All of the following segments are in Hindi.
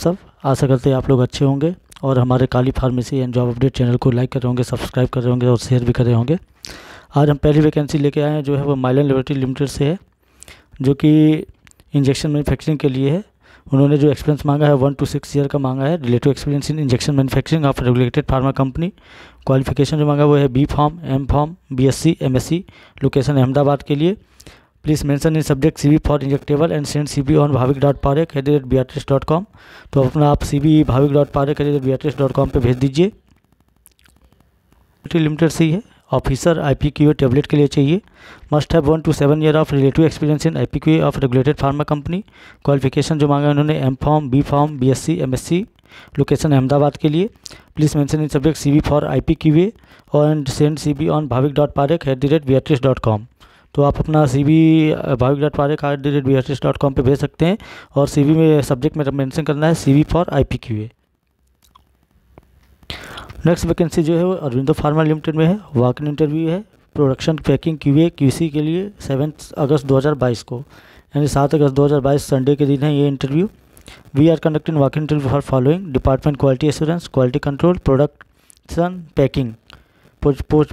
सब। आशा करते हैं आप लोग अच्छे होंगे और हमारे Kali pharmacy and job update channel को लाइक कर रहे होंगे, सब्सक्राइब कर रहे होंगे और शेयर भी कर रहे होंगे। आज हम पहली वैकेंसी लेके आए हैं जो है वो माइलन लेबोरेटरी लिमिटेड से है, जो कि इंजेक्शन मैन्युफैक्चरिंग के लिए है। उन्होंने जो एक्सपीरियंस मांगा है 1 to 6 ईयर का मांगा है। Relative experience in injection manufacturing of regulated pharma company. Qualification जो मांगा वो है B pharm, M pharm, BSc, MSc। Location Ahmedabad के लिए। Please mention in subject CV for injectable and send CV on bhavik.parekh@beatrice.com। तो अपना आप CV bhavik.parekh@beatrice.com पे भेज दीजिए। लिमिटेड से ही है। ऑफिसर IPQA टैबलेट के लिए चाहिए। Must have 1 to 7 year of relative experience in IPQA of regulated pharma company. Qualification जो मांगा उन्होंने M pharm, B pharm, BSc, MSc। Location Ahmedabad के लिए। Please mention in subject CV for IPQA और सेंड CV ऑन bhavik.parekh@beatrice.com। तो आप अपना CV bhavik.parekh@beatrice.com पे भेज सकते हैं और CV में सब्जेक्ट में मेंशन करना है CV for IPQA। Next vacancy जो है वो अरविंदो फार्मा लिमिटेड में है। वॉक इन इंटरव्यू है। प्रोडक्शन पैकिंग QA QC के लिए 7 अगस्त 2022 को, यानी 7 अगस्त 2022 संडे के दिन है ये interview. We are conducting walk in interview for following department quality assurance, quality control, production, packing.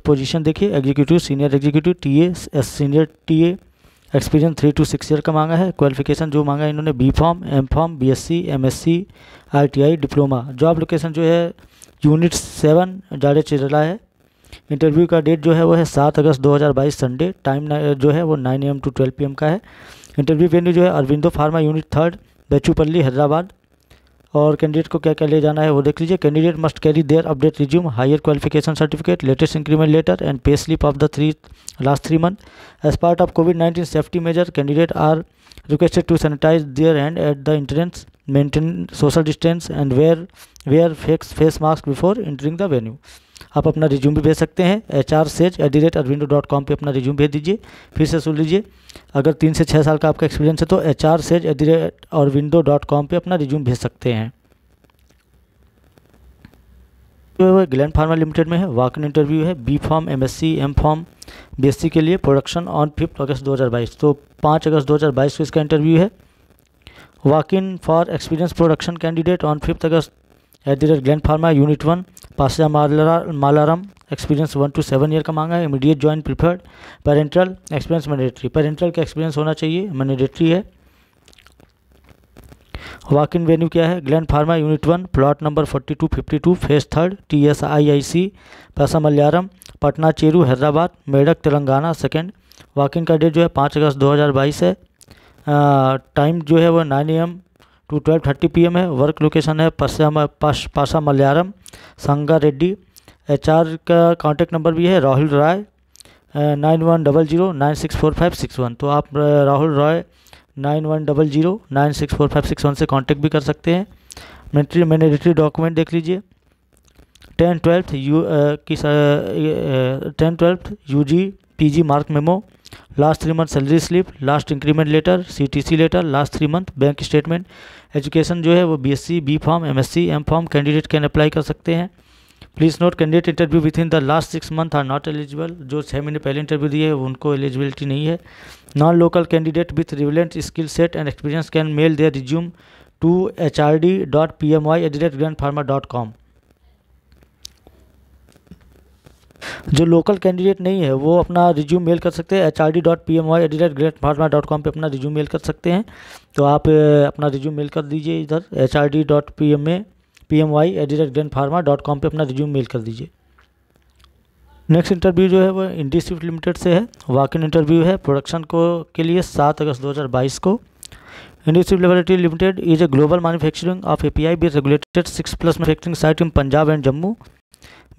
Position देखिए executive, senior executive, TA, senior TA। Experience 3 to 6 year का मांगा है। क्वालिफिकेशन जो मांगा है इन्होंने B pharm, M pharm, BSc, MSc, ITI, diploma. Job location जो है यूनिट 7 जाड़े चिरला है। इंटरव्यू का डेट जो है वो है 7 अगस्त 2022 संडे। टाइम जो है वो 9 AM to 12 PM का है। इंटरव्यू वेन्यू जो है अरविंदो फार्मा यूनिट 3 बेचूपल्ली हैदराबाद। और कैंडिडेट को क्या क्या ले जाना है वो देख लीजिए। Candidate must carry their update resume, higher qualification certificate, latest increment letter and pay slip of the last 3 month. As part of COVID-19 safety measure, candidate are requested to sanitise their hand at the entrance, maintain social distance and wear face mask before entering the venue. आप अपना रिज्यूम भी भेज सकते हैं। hrsage@arvindo.com पे अपना रिज्यूम भेज दीजिए। फिर से सुन लीजिए, अगर 3 से 6 साल का आपका एक्सपीरियंस है तो hrsage@arvindo.com पे अपना रिज्यूम भेज सकते हैं। जो है ग्लैंड फार्मा लिमिटेड में है। वॉक इन इंटरव्यू है B pharm, MSc, M pharm, BSc के लिए। प्रोडक्शन ऑन 5 अगस्त 2022, तो 5 अगस्त 2022 को इसका इंटरव्यू है। Walk in for experience production candidate on 5 August gland Pharma unit 1 पासा मालाराम। एक्सपीरियंस 1 to 7 ईयर का मांगा है। Immediate join preferred. Parental experience mandatory, parental का एक्सपीरियंस होना चाहिए, मैंडेटरी है। वॉक इन वेन्यू क्या है? Gland Pharma unit 1 plot number 4252 phase 3 TSIIC Pashamylaram, Patancheru Hyderabad, Medak Telangana. Second walk in का डेट जो है 5 अगस्त 2022 है। टाइम जो है वो 9 AM to 12:30 PM है। वर्क लोकेशन है पासा मल्यारम, संगा रेड्डी। HR का कॉन्टैक्ट नंबर भी है राहुल राय 9100964561। तो आप राहुल राय 9100964561 से कांटेक्ट भी कर सकते हैं। मैंडेटरी डॉक्यूमेंट देख लीजिए। 10th 12th UG PG mark memo, last 3 month salary slip, last increment letter, CTC letter, last 3 month bank statement. Education जो है वो BSc, B pharm, MSc, M pharm candidate can apply कर सकते हैं। Please note candidate interview with in the last 6 month are not eligible. जो 6 महीने पहले इंटरव्यू दिए है उनको एलिजिबिलिटी नहीं है। Non local candidate with relevant skill set and experience can mail their resume to hrd.pmy@grandpharma.com। जो लोकल कैंडिडेट नहीं है वो अपना रिज्यूम मेल कर सकते हैं hrd.pmy@grandpharma.com पे अपना रिज्यूम मेल कर सकते हैं। तो आप अपना रिज्यूम मेल कर दीजिए इधर hrd.pmy@grandpharma.com पे अपना रिज्यूम मेल कर दीजिए। नेक्स्ट इंटरव्यू जो है वो इंडस्ट्री लिमिटेड से है। वॉक इन इंटरव्यू है प्रोडक्शन के लिए 7 अगस्त 2022 को। Industry laboratory limited is a global manufacturing of API with regulated 6+ manufacturing site in Punjab and Jammu.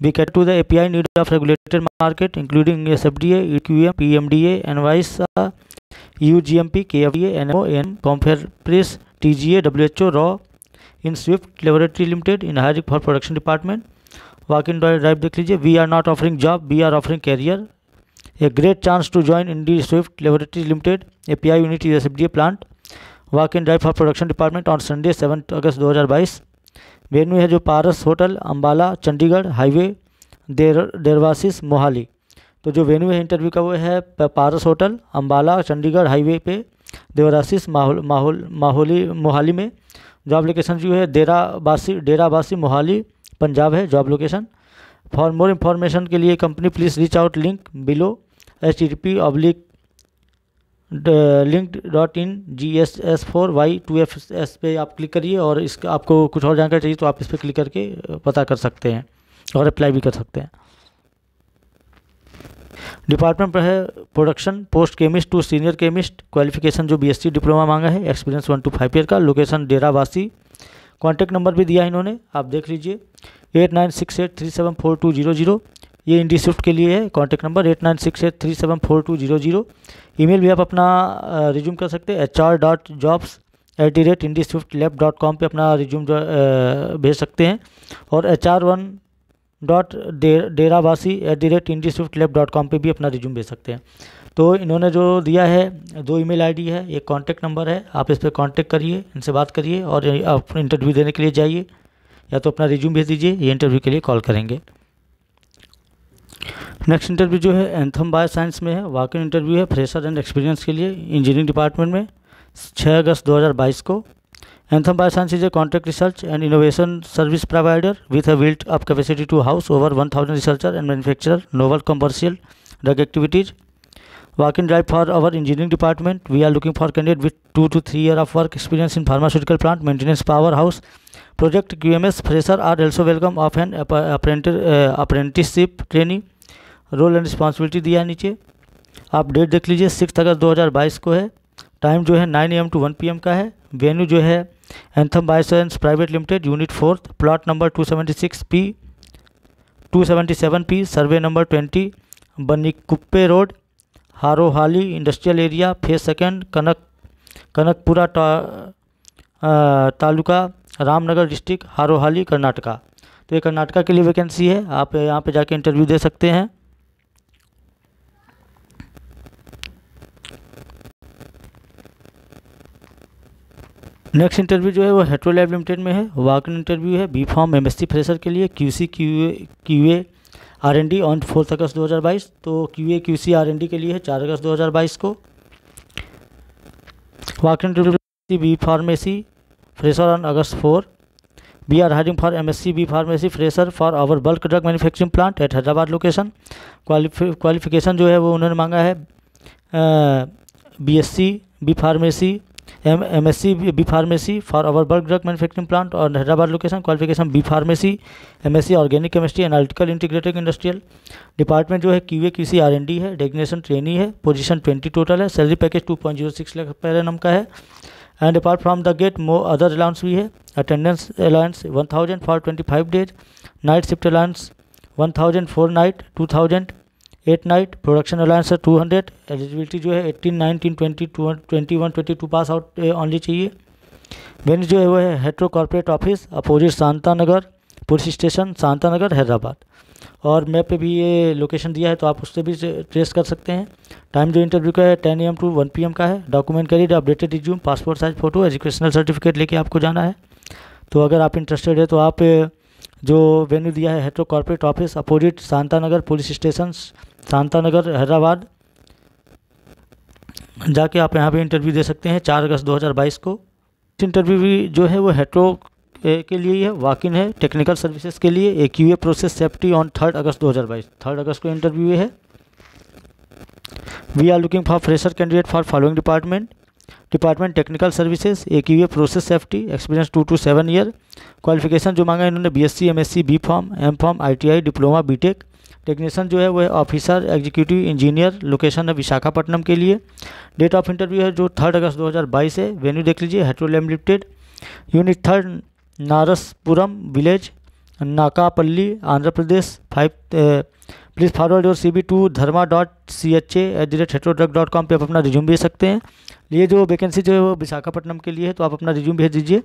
We cater to the API need of regulated market including SFDA, EQM, PMDA, ANVISA, EU GMP, KFDA, NMO, Conferpris, TGA, WHO, RAW in Swift Laboratory Limited in hiring for production department. Walk in drive देख लीजिए। We are not offering job, we are offering career. A great chance to join in the Swift Laboratory Limited API unit is SFDA plant. Walk in drive for production department on Sunday 7 अगस्त 2022। वेन्यू है जो पारस होटल, अम्बाला, चंडीगढ़ हाईवे, देरवासिस, मोहाली। तो जो वेन्यू है इंटरव्यू का वो है पारस होटल, अम्बाला, चंडीगढ़ हाईवे पे, देवरासिस, मोहाली में। जॉब लोकेशन जो है डेराबासी मोहाली पंजाब है job location. For more information के लिए company please reach out link below http://linked.in/GSS4y2FS पे आप क्लिक करिए और इसका आपको कुछ और जानकारी चाहिए तो आप इस पर क्लिक करके पता कर सकते हैं और अप्लाई भी कर सकते हैं। डिपार्टमेंट पर है production post chemist to senior chemist, qualification जो बीएससी डिप्लोमा मांगा है, एक्सपीरियंस 1 to 5 ईयर का, लोकेशन डेराबासी। कॉन्टैक्ट नंबर भी दिया है इन्होंने, आप देख लीजिए 8968374200, ये इंडी स्विफ्ट के लिए है कॉन्टैक्ट नंबर 8968374200। ईमेल भी आप अपना रिज्यूम कर सकते हैं hr.jobs@indieswiftlab.com पे अपना रिज्यूम भेज सकते हैं और hr1.derabaasi@indieswiftlab.com पे भी अपना रिज्यूम भेज सकते हैं। तो इन्होंने जो दिया है 2 ईमेल आईडी है, एक कॉन्टैक्ट नंबर है, आप इस पर कॉन्टैक्ट करिए, इनसे बात करिए और आप इंटरव्यू देने के लिए जाइए या तो अपना रिज्यूम भेज दीजिए, ये इंटरव्यू के लिए कॉल करेंगे। नेक्स्ट इंटरव्यू जो है एंथम बायोसाइंस में है, वॉक इन इंटरव्यू है फ्रेशर एंड एक्सपीरियंस के लिए इंजीनियरिंग डिपार्टमेंट में 6 अगस्त 2022 को। Anthem Bioscience is a contract research and innovation service provider with a built up capacity to house over 1000 researcher and manufacturer novel commercial drug activities. Walk in drive for our engineering department. We are looking for candidate with 2 to 3 year of work experience in pharmaceutical plant maintenance powerhouse project QMS. Fresher are also welcome of an apprenticeship training. Role and responsibility दिया है नीचे, आप डेट देख लीजिए 6 अगस्त 2022 को है। टाइम जो है 9 AM to 1 PM का है। वेन्यू जो है Anthem biosciences private limited unit 4 plot number 277P survey number 20 Banikuppe road Harohalli industrial area phase second Kanakapura taluka Ramanagara district Harohalli Karnataka. तो ये कर्नाटका के लिए वैकेंसी है, आप यहाँ पे जाके इंटरव्यू दे सकते हैं। नेक्स्ट इंटरव्यू जो है वो हेट्रोलैब लिमिटेड में है, वॉक इन इंटरव्यू है बी फॉर्म MSc फ्रेशर के लिए QC QA R&D ऑन 4 अगस्त 2022। तो QA QC R&D के लिए है 4 अगस्त 2022 को। Walk in interview B pharmacy fresher on August 4। We are hiring for MSc B Pharmacy fresher for our bulk drug manufacturing plant at Hyderabad location. Qualification जो है वो उन्होंने मांगा है BSc B Pharmacy MSc B Pharmacy for our bulk drug manufacturing plant और Hyderabad location. Qualification B Pharmacy MSc organic chemistry analytical integrated industrial. Department जो है QA QC R&D है, डेजिग्नेशन ट्रेनी है, पोजीशन 20 टोटल है, salary package 2.06 lakh per annum का है। And apart from the get other allowance भी है, attendance allowance 1000 for 25 days, night shift allowance 1000 4 night 2000 8 night, production allowance 200। Eligibility जो है 18 19 20 21 22 पास आउट ऑनली चाहिए। वेन्यू जो है वो है Hetero corporate office opposite Shanta Nagar police station Shanta Nagar Hyderabad. और मैप पे भी ये लोकेशन दिया है तो आप उससे भी ट्रेस कर सकते हैं। टाइम जो इंटरव्यू का है 10 AM to 1 PM का है। डॉक्यूमेंट करिए updated resume, passport size photo, educational certificate लेके आपको जाना है। तो अगर आप इंटरेस्टेड है तो आप जो वेन्यू दिया है Hetero corporate office opposite Shanta Nagar police station Shanta Nagar Hyderabad, जाके आप यहाँ पे इंटरव्यू दे सकते हैं 4 अगस्त 2022 को। इंटरव्यू भी जो है वो हेट्रो के लिए है, वॉक इन है टेक्निकल सर्विसेज के लिए QA प्रोसेस सेफ्टी ऑन 3 अगस्त 2022। 3 अगस्त को इंटरव्यू है। We are looking for fresher candidate for following department technical services QA process safety experience 2 to 7 year. Qualification जो मांगा इन्होंने BSc MSc B Pharm M Pharm ITI diploma BTech। Technician जो है वो ऑफिसर एग्जीक्यूटिव इंजीनियर, लोकेशन है विशाखापट्टनम के लिए। डेट ऑफ इंटरव्यू है जो 3 अगस्त 2022 है। वेन्यू देख लीजिए Hetero labs limited unit 3 Narasapuram village Nakkapalli Andhra Pradesh 5। Please forward your CV to dharma.cha@heterodrug.com पे आप अपना रिज्यूम भेज सकते हैं। ये जो वैकेंसी जो है वो विशाखापट्टनम के लिए है तो आप अपना रिज्यूम भेज दीजिए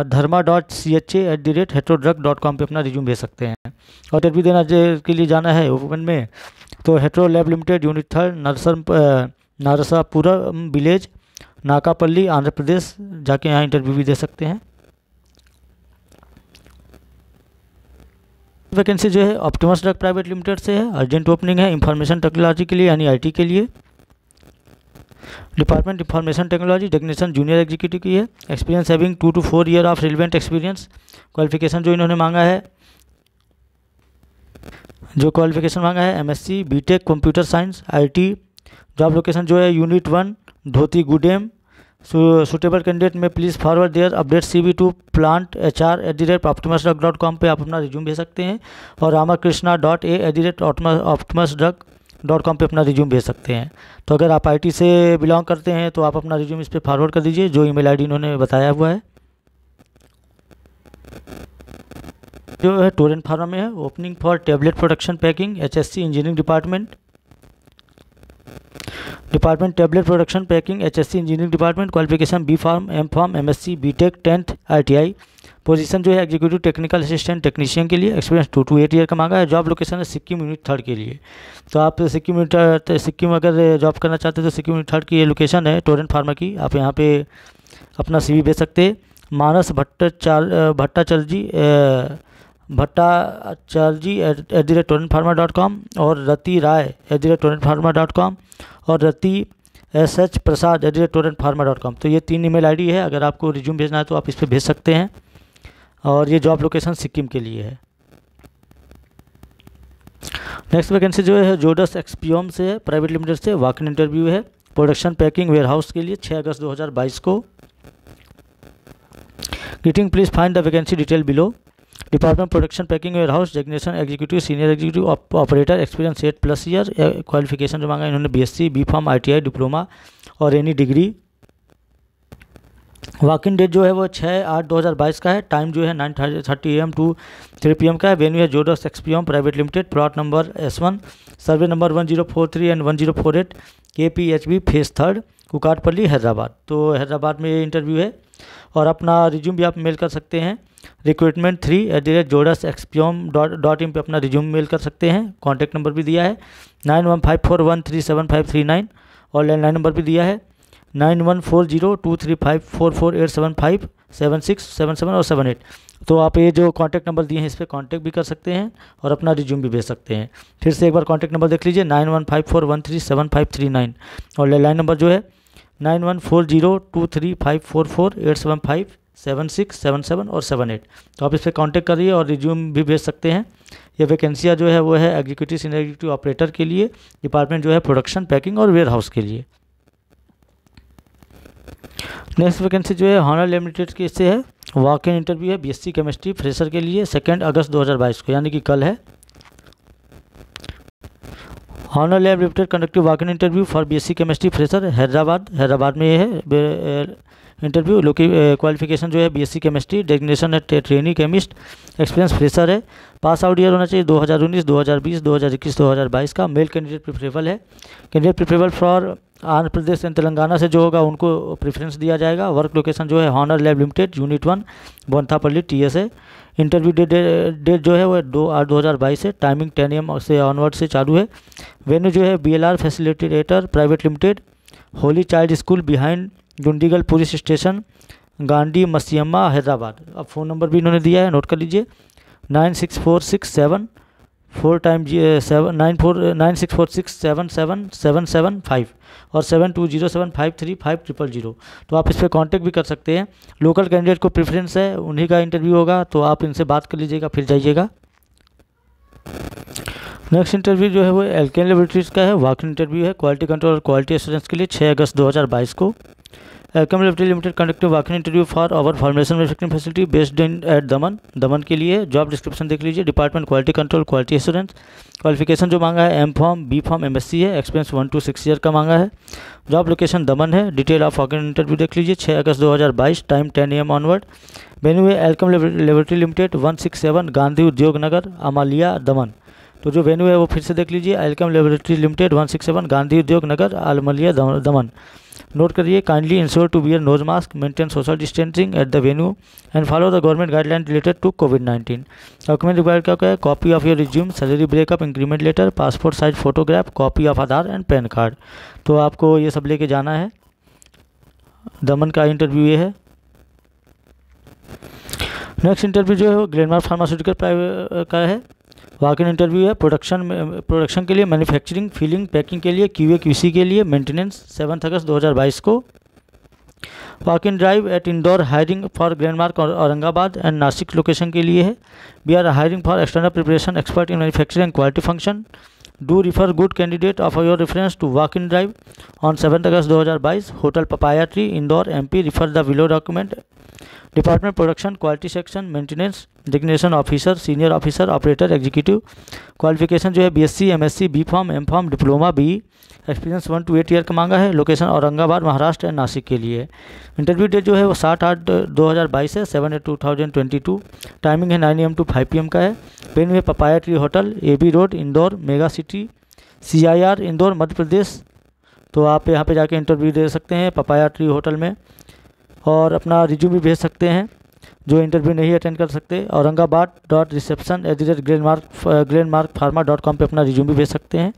dharma.cha@heterodrug.com पे अपना रिज्यूम भेज सकते हैं। और इंटरव्यू देना के लिए जाना है ओपन में तो हेट्रोलैब limited unit 3 Narsapuram village Nakkapalli Andhra प्रदेश, जाके यहाँ इंटरव्यू भी दे सकते हैं। वैकेंसी जो है ऑप्टिमस ड्रग प्राइवेट लिमिटेड से है, अर्जेंट ओपनिंग है इंफॉर्मेशन टेक्नोलॉजी के लिए यानी IT के लिए। Department information technology, designation junior executive की है। Experience having 2 to 4 year of relevant experience. Qualification जो इन्होंने मांगा है, MSc BTech computer science IT। Job location जो है unit 1 Dothigudem. Suitable candidate में please forward their update CV to planthr@optimusdrug.com पे आप अपना रिज्यूम भेज सकते हैं, और ramakrishna.a@optimusdrug.com पे अपना रिज्यूम भेज सकते हैं। तो अगर आप IT से बिलोंग करते हैं तो आप अपना रिज्यूम इस पर फॉरवर्ड कर दीजिए, जो ईमेल ID इन्होंने बताया हुआ है। जो है टोरेंट फार्मा में है, opening for tablet production packing HSC engineering department tablet production packing HSC engineering department. Qualification B.Pharm M.Pharm MSc BTech 10th ITI। Position जो है एग्जीक्यूटिव टेक्निकल असिस्टेंट टेक्नीशियन के लिए। एक्सपीरियंस 2 to 8 ईयर का मांगा है। जॉब लोकेशन है सिक्किम यूनिट 3 के लिए। तो आप सिक्किम अगर जॉब करना चाहते हैं तो सिक्किम यूनिट 3 की ये लोकेशन है टोरेंट फार्मा की। आप यहाँ पे अपना CV भेज सकते हैं। मानस भट्टाचार्जी @torrentpharma.com और रति राय @torrentpharma.com और रति SH प्रसाद @torrentpharma.com। तो ये 3 ईमेल ID है। अगर आपको रिज्यूम भेजना है तो आप इस पर भेज सकते हैं, और ये जॉब लोकेशन सिक्किम के लिए है। नेक्स्ट वैकेंसी जो है जोडस एक्सपियोम से है, प्राइवेट लिमिटेड से। वॉक इन इंटरव्यू है प्रोडक्शन पैकिंग वेयरहाउस के लिए 6 अगस्त 2022 को। Greeting, please find the vacancy detail below. Department production packing warehouse, designation executive senior executive operator, experience 8+ year. Qualification जो मांगा इन्होंने BSc B.Pharm ITI डिप्लोमा और any degree. Walk in date जो है वो 6/8/2022 का है। टाइम जो है 9:30 AM to 3 PM का है। वेन्यू है जोडस एक्सपियोम private limited, plot number S1, survey number 1043 and 1048, KPHB phase 3, Kukatpally Hyderabad. तो हैदराबाद में ये इंटरव्यू है, और अपना रिज्यूम भी आप मेल कर सकते हैं recruitment3@jodasexpiom.in पे अपना रिज्यूम मेल कर सकते हैं। कॉन्टैक्ट नंबर भी दिया है 9154137539, और लैंडलाइन नंबर भी दिया है 914023544875 76 77 और 78। तो आप ये जो कॉन्टैक्ट नंबर दिए हैं इस पर कॉन्टैक्ट भी कर सकते हैं और अपना रिज्यूम भी भेज सकते हैं। फिर से एक बार कॉन्टैक्ट नंबर देख लीजिए 9154137539, और लैंडलाइन नंबर जो है 914023544875 76 77 और 78। तो आप इस पर कॉन्टैक्ट करिए और रिज्यूम भी भेज सकते हैं। ये वैकेंसियाँ जो है वो है एग्जीक्यूटिव सीनियर एग्जीक्यूटिव ऑपरेटर के लिए, डिपार्टमेंट जो है प्रोडक्शन पैकिंग और वेयर हाउस के लिए। नेक्स्ट वैकेंसी जो है हॉनर लिमिटेड की इससे है, वॉक इन इंटरव्यू है BSc केमिस्ट्री फ्रेशर के लिए 2 अगस्त 2022 को, यानी कि कल है। Honour Lab Limited conductive walk in interview for BSc chemistry fresher Hyderabad में ये है इंटरव्यू। क्वालिफिकेशन जो है BSc केमिस्ट्री, डेजिग्नेशन है ट्रेनी केमिस्ट, एक्सपीरियंस फ्रेशर है, पास आउट ईयर होना चाहिए 2019 2020 2021 2022 का। मेल कैंडिडेट प्रेफरेबल है। Candidate preferable for Andhra Pradesh and Telangana से जो होगा उनको प्रेफरेंस दिया जाएगा। वर्क लोकेशन जो है Honour Lab Limited unit 1 Bonthapally TS है। इंटरव्यू डेट जो है वो 2/8/2022 है। टाइमिंग 10 AM से ऑनवर्ड से चालू है। वेन्यू जो है BLR facilitator private limited, holy child school behind Dundigal police station, Gandhi Maisamma Hyderabad. अब फ़ोन नंबर भी इन्होंने दिया है, नोट कर लीजिए 964677 और 7207535000। तो आप इस पर कॉन्टैक्ट भी कर सकते हैं। लोकल कैंडिडेट को प्रेफरेंस है, उन्हीं का इंटरव्यू होगा, तो आप इनसे बात कर लीजिएगा फिर जाइएगा। नेक्स्ट इंटरव्यू जो है वो एल्केन लेबोरेटरीज का है, वॉक इन इंटरव्यू है क्वालिटी कंट्रोल और क्वालिटी एश्योरेंस के लिए 6 अगस्त 2022 को। Alkem laboratory limited conductive walk in interview for our formulation manufacturing facility based in at Daman के लिए। जॉब डिस्क्रिप्शन देख लीजिए, department quality control quality assurance. Qualification जो मांगा है M.Pharm B.Pharm MSc है। एक्सपीरियंस 1 to 6 ईयर का मांगा है। जॉब लोकेशन दमन है। Detail of walk in interview देख लीजिए 6 अगस्त 2022, टाइम 10 AM ऑनवर्ड। वेन्यू है alkene laboratory limited 167 Gandhi Udyog Nagar Amalia दमन। तो जो वेन्यू है वो फिर से देख लीजिए, alkene laboratory limited 167 Gandhi Udyog Nagar Amalia Daman. Note करिए, kindly ensure to wear nose mask, maintain social distancing at the venue and follow the government guideline related to COVID-19। Document required क्या है? Copy of your resume, salary breakup, increment letter, passport size photograph, copy of Aadhaar and PAN card. तो आपको ये सब लेके जाना है। दमन का इंटरव्यू ये है। नेक्स्ट इंटरव्यू जो है वो ग्लेनमार्क फार्मास्यूटिकल प्राइवेट का है। वॉक इन इंटरव्यू है प्रोडक्शन के लिए, मैन्युफैक्चरिंग, फिलिंग, पैकिंग के लिए, QA QC के लिए, मेंटेनेंस 7 अगस्त 2022 को। Walk in drive at Indore, hiring for Glenmark और औरंगाबाद एंड नासिक लोकेशन के लिए है। We are hiring for external preparation expert in manufacturing quality function. Do refer good candidate of your reference to walk in drive on 7 अगस्त 2022, hotel papaya tree, Indore, MP। Refer the below document. Department production, quality section, maintenance, designation officer, senior officer, operator, executive. Qualification जो है BSc, MSc, B.Pharm, M.Pharm, diploma, BE। Experience 1 to 8 year का मांगा है। लोकेशन औरंगाबाद, महाराष्ट्र एंड नासिक के लिए। इंटरव्यू डेट जो है वो 7/8/2022 है, 7/8/2022। टाइमिंग है 9 AM to 5 PM का है। वेन्यू है papaya tree hotel, AB road, Indore, mega city, CIR, Indore, Madhya Pradesh. तो आप यहाँ पे जाके इंटरव्यू दे सकते हैं पपाया ट्री होटल में, और अपना रिज्यूम भी भेज सकते हैं जो इंटरव्यू नहीं अटेंड कर सकते। aurangabad.reception@glenmarkpharma.com पे अपना रिज्यूम भी भेज सकते हैं।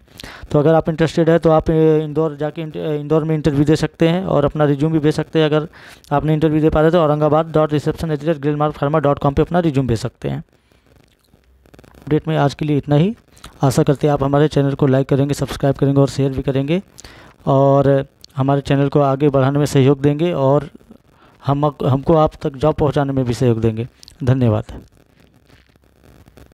तो अगर आप इंटरेस्टेड है तो आप इंदौर जाके इंदौर में इंटरव्यू दे सकते हैं और अपना रिज्यूम भी भेज सकते हैं। अगर आपने इंटरव्यू दे पा रहे तो aurangabad.reception@glenmarkpharma.com पे अपना रिज्यूम भेज सकते हैं। अपडेट में आज के लिए इतना ही। आशा करते हैं आप हमारे चैनल को लाइक करेंगे, सब्सक्राइब करेंगे और शेयर भी करेंगे, और हमारे चैनल को आगे बढ़ाने में सहयोग देंगे, और हमको आप तक जॉब पहुंचाने में भी सहयोग देंगे। धन्यवाद।